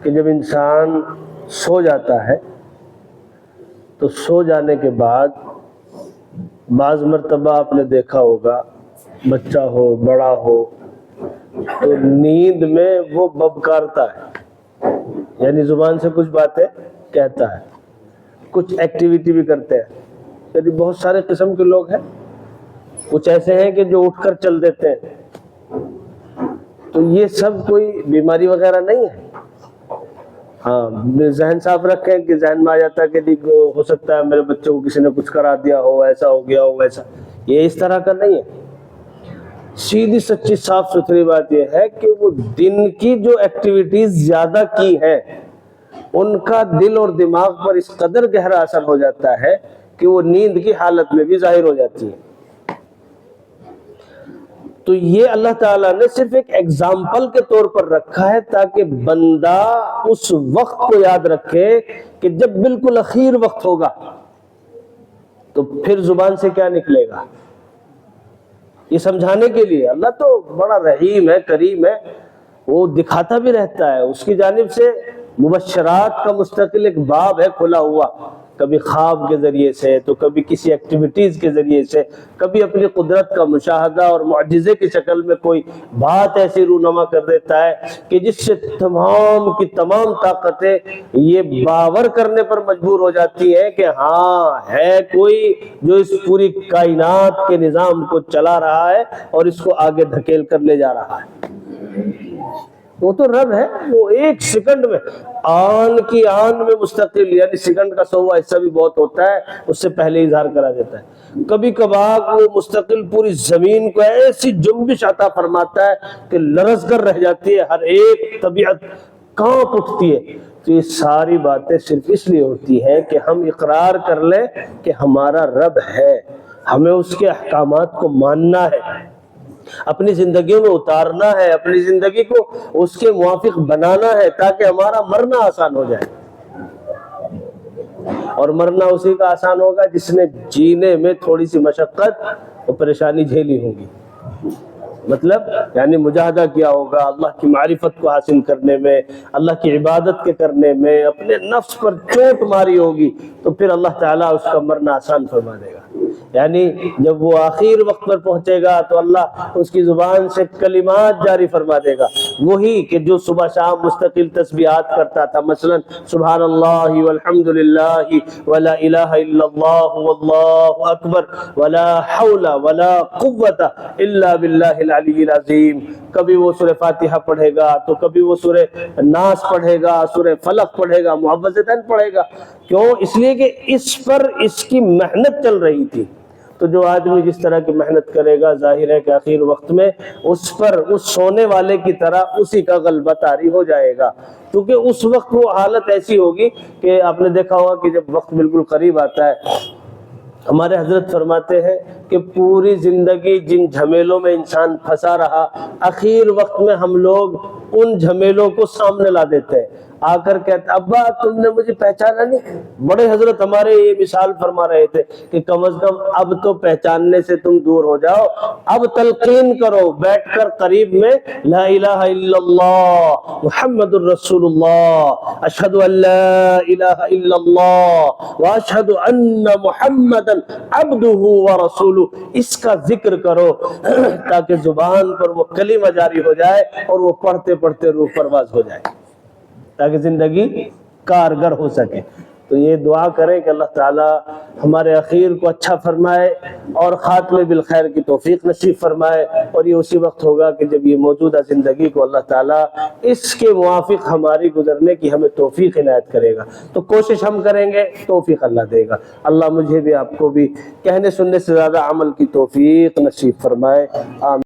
کہ جب انسان سو جاتا ہے تو سو جانے کے بعد بعض مرتبہ آپ نے دیکھا ہوگا بچہ ہو بڑا ہو تو نیند میں وہ ببکارتا ہے، یعنی زبان سے کچھ باتیں کہتا ہے، کچھ ایکٹیویٹی بھی کرتے ہیں. یعنی بہت سارے قسم کے لوگ ہیں، کچھ ایسے ہیں کہ جو اٹھ کر چل دیتے ہیں. تو یہ سب کوئی بیماری وغیرہ نہیں ہے. ہاں، ذہن صاف رکھیں کہ ذہن میں آ جاتا ہے کہ ہو سکتا ہے میرے بچوں کو کسی نے کچھ کرا دیا ہو، ایسا ہو گیا ہو ویسا، یہ اس طرح کا نہیں ہے. سیدھی سچی صاف ستھری بات یہ ہے کہ وہ دن کی جو ایکٹیویٹیز زیادہ کی ہیں ان کا دل اور دماغ پر اس قدر گہرا اثر ہو جاتا ہے کہ وہ نیند کی حالت میں بھی ظاہر ہو جاتی ہے. تو یہ اللہ تعالیٰ نے صرف ایک ایگزامپل کے طور پر رکھا ہے تاکہ بندہ اس وقت کو یاد رکھے کہ جب بالکل اخیر وقت ہوگا تو پھر زبان سے کیا نکلے گا. یہ سمجھانے کے لیے. اللہ تو بڑا رحیم ہے، کریم ہے، وہ دکھاتا بھی رہتا ہے. اس کی جانب سے مبشرات کا مستقل ایک باب ہے کھلا ہوا، کبھی خواب کے ذریعے سے، تو کبھی کسی ایکٹیویٹیز کے ذریعے سے، کبھی اپنی قدرت کا مشاہدہ اور معجزے کی شکل میں کوئی بات ایسی رونما کر دیتا ہے کہ جس سے تمام کی تمام طاقتیں یہ باور کرنے پر مجبور ہو جاتی ہیں کہ ہاں ہے کوئی جو اس پوری کائنات کے نظام کو چلا رہا ہے اور اس کو آگے دھکیل کر لے جا رہا ہے. وہ تو رب ہے، وہ ایک سیکنڈ میں آن کی آن میں مستقل، یعنی سیکنڈ کا 100واں حصہ بھی بہت ہوتا ہے، اس سے پہلے اظہار کرا دیتا ہے. کبھی کبھار وہ مستقل پوری زمین کو ایسی جنبش عطا فرماتا ہے کہ لرز کر رہ جاتی ہے، ہر ایک طبیعت کانپ اٹھتی ہے. تو یہ ساری باتیں صرف اس لیے ہوتی ہیں کہ ہم اقرار کر لیں کہ ہمارا رب ہے، ہمیں اس کے احکامات کو ماننا ہے، اپنی زندگیوں میں اتارنا ہے، اپنی زندگی کو اس کے موافق بنانا ہے تاکہ ہمارا مرنا آسان ہو جائے. اور مرنا اسی کا آسان ہوگا جس نے جینے میں تھوڑی سی مشقت اور پریشانی جھیلی ہوگی. مطلب یعنی مجاہدہ کیا ہوگا اللہ کی معرفت کو حاصل کرنے میں، اللہ کی عبادت کے کرنے میں، اپنے نفس پر چوٹ ماری ہوگی، تو پھر اللہ تعالیٰ اس کا مرنا آسان فرما دے گا. یعنی جب وہ آخر وقت پر پہنچے گا تو اللہ اس کی زبان سے کلمات جاری فرما دے گا، وہی کہ جو صبح شام مستقل تسبیحات کرتا تھا، مثلا سبحان اللہ والحمد للہ ولا الہ الا اللہ واللہ اکبر ولا حول ولا قوت الا باللہ العلی العظیم. کبھی وہ سورہ فاتحہ پڑھے گا تو کبھی وہ سورہ ناس پڑھے گا، سورہ فلق پڑھے گا، معوذتین پڑھے گا. کیوں؟ اس لیے کہ اس پر اس کی محنت چل رہی تھی. تو جو آدمی جس طرح کی محنت کرے گا ظاہر ہے کہ آخر وقت میں اس پر اس سونے والے کی طرح اسی کا غلبہ طاری ہو جائے گا، کیونکہ اس وقت وہ حالت ایسی ہوگی کہ آپ نے دیکھا ہوگا کہ جب وقت بالکل قریب آتا ہے، ہمارے حضرت فرماتے ہیں کہ پوری زندگی جن جھمیلوں میں انسان پھنسا رہا، آخر وقت میں ہم لوگ ان جھمیلوں کو سامنے لا دیتے ہیں. آ کر کہتے ابا تم نے مجھے پہچانا نہیں. بڑے حضرت ہمارے یہ مثال فرما رہے تھے کہ کم از کم اب تو پہچاننے سے تم دور ہو جاؤ، اب تلقین کرو بیٹھ کر قریب میں، لا الہ الا اللہ محمد الرسول اللہ، اشہد ان لا الہ الا اللہ واشہد ان محمد عبدہ ورسولہ، اس کا ذکر کرو تاکہ زبان پر وہ کلمہ جاری ہو جائے اور وہ پڑھتے پڑھتے روح پرواز ہو جائے، تاکہ زندگی کارگر ہو سکے. تو یہ دعا کریں کہ اللہ تعالی ہمارے اخیر کو اچھا فرمائے اور خاتمے بالخیر کی توفیق نصیب فرمائے. اور یہ اسی وقت ہوگا کہ جب یہ موجودہ زندگی کو اللہ تعالیٰ اس کے موافق ہماری گزرنے کی ہمیں توفیق عنایت کرے گا. تو کوشش ہم کریں گے، توفیق اللہ دے گا. اللہ مجھے بھی آپ کو بھی کہنے سننے سے زیادہ عمل کی توفیق نصیب فرمائے. آمین.